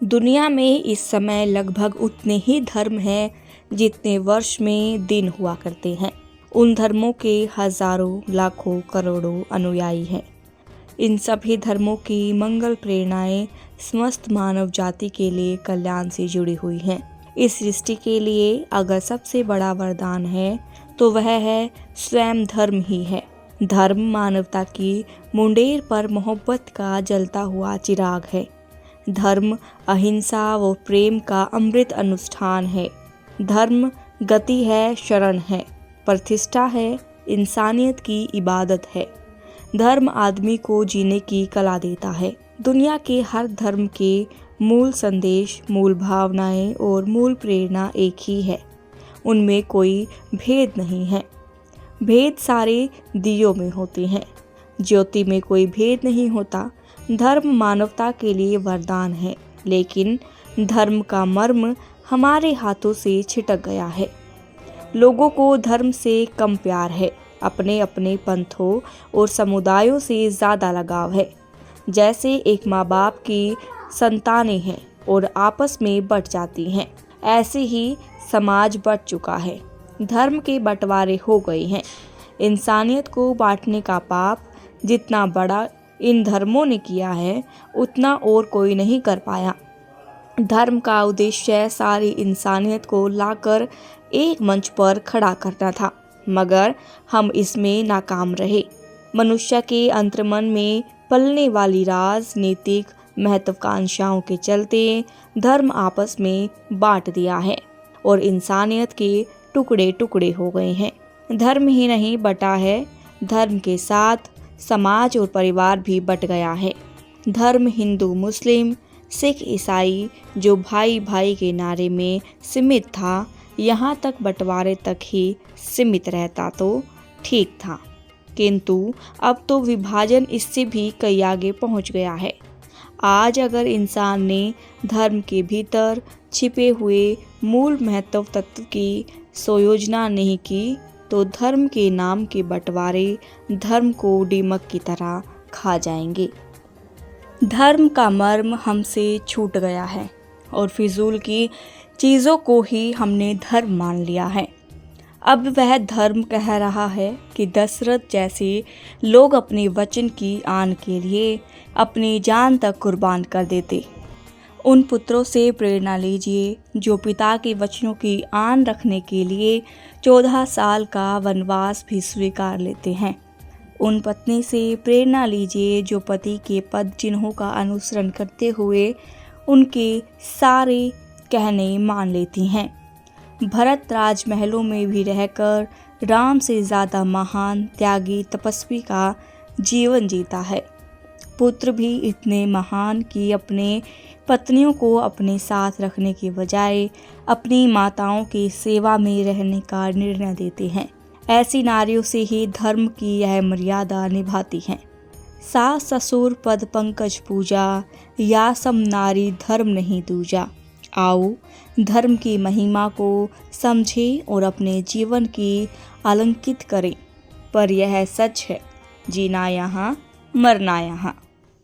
दुनिया में इस समय लगभग उतने ही धर्म हैं जितने वर्ष में दिन हुआ करते हैं। उन धर्मों के हजारों, लाखों, करोड़ों अनुयायी हैं। इन सभी धर्मों की मंगल प्रेरणाएं समस्त मानव जाति के लिए कल्याण से जुड़ी हुई हैं। इस सृष्टि के लिए अगर सबसे बड़ा वरदान है तो वह है स्वयं धर्म ही है। धर्म मानवता की मुंडेर पर मोहब्बत का जलता हुआ चिराग है। धर्म अहिंसा व प्रेम का अमृत अनुष्ठान है। धर्म गति है, शरण है, प्रतिष्ठा है, इंसानियत की इबादत है। धर्म आदमी को जीने की कला देता है। दुनिया के हर धर्म के मूल संदेश, मूल भावनाएं और मूल प्रेरणा एक ही है। उनमें कोई भेद नहीं है। भेद सारे दियों में होते हैं, ज्योति में कोई भेद नहीं होता। धर्म मानवता के लिए वरदान है, लेकिन धर्म का मर्म हमारे हाथों से छिटक गया है। लोगों को धर्म से कम प्यार है, अपने अपने पंथों और समुदायों से ज़्यादा लगाव है। जैसे एक माँ बाप की संतानें हैं और आपस में बट जाती हैं, ऐसे ही समाज बट चुका है। धर्म के बंटवारे हो गए हैं। इंसानियत को बांटने का पाप जितना बड़ा इन धर्मों ने किया है, उतना और कोई नहीं कर पाया। धर्म का उद्देश्य सारी इंसानियत को लाकर एक मंच पर खड़ा करना था, मगर हम इसमें नाकाम रहे। मनुष्य के अंतर्मन में पलने वाली राजनीतिक महत्वाकांक्षाओं के चलते धर्म आपस में बांट दिया है और इंसानियत के टुकड़े टुकड़े हो गए हैं। धर्म ही नहीं बटा है, धर्म के साथ समाज और परिवार भी बट गया है। धर्म हिंदू, मुस्लिम, सिख, ईसाई जो भाई भाई के नारे में सीमित था, यहाँ तक बंटवारे तक ही सीमित रहता तो ठीक था, किंतु अब तो विभाजन इससे भी कई आगे पहुँच गया है। आज अगर इंसान ने धर्म के भीतर छिपे हुए मूल महत्व तत्व की संयोजना नहीं की तो धर्म के नाम के बंटवारे धर्म को दीमक की तरह खा जाएंगे। धर्म का मर्म हमसे छूट गया है और फिजूल की चीज़ों को ही हमने धर्म मान लिया है। अब वह धर्म कह रहा है कि दशरथ जैसे लोग अपने वचन की आन के लिए अपनी जान तक कुर्बान कर देते। उन पुत्रों से प्रेरणा लीजिए जो पिता के वचनों की आन रखने के लिए 14 साल का वनवास भी स्वीकार लेते हैं। उन पत्नी से प्रेरणा लीजिए जो पति के पद चिन्हों का अनुसरण करते हुए उनके सारे कहने मान लेती हैं। भरत राजमहलों में भी रहकर राम से ज़्यादा महान, त्यागी, तपस्वी का जीवन जीता है। पुत्र भी इतने महान कि अपने पत्नियों को अपने साथ रखने के बजाय अपनी माताओं की सेवा में रहने का निर्णय देते हैं। ऐसी नारियों से ही धर्म की यह मर्यादा निभाती हैं। सास ससुर पद पंकज पूजा, या सम नारी धर्म नहीं दूजा। आओ धर्म की महिमा को समझें और अपने जीवन की अलंकित करें। पर यह सच है, जीना यहाँ, मरना यहाँ।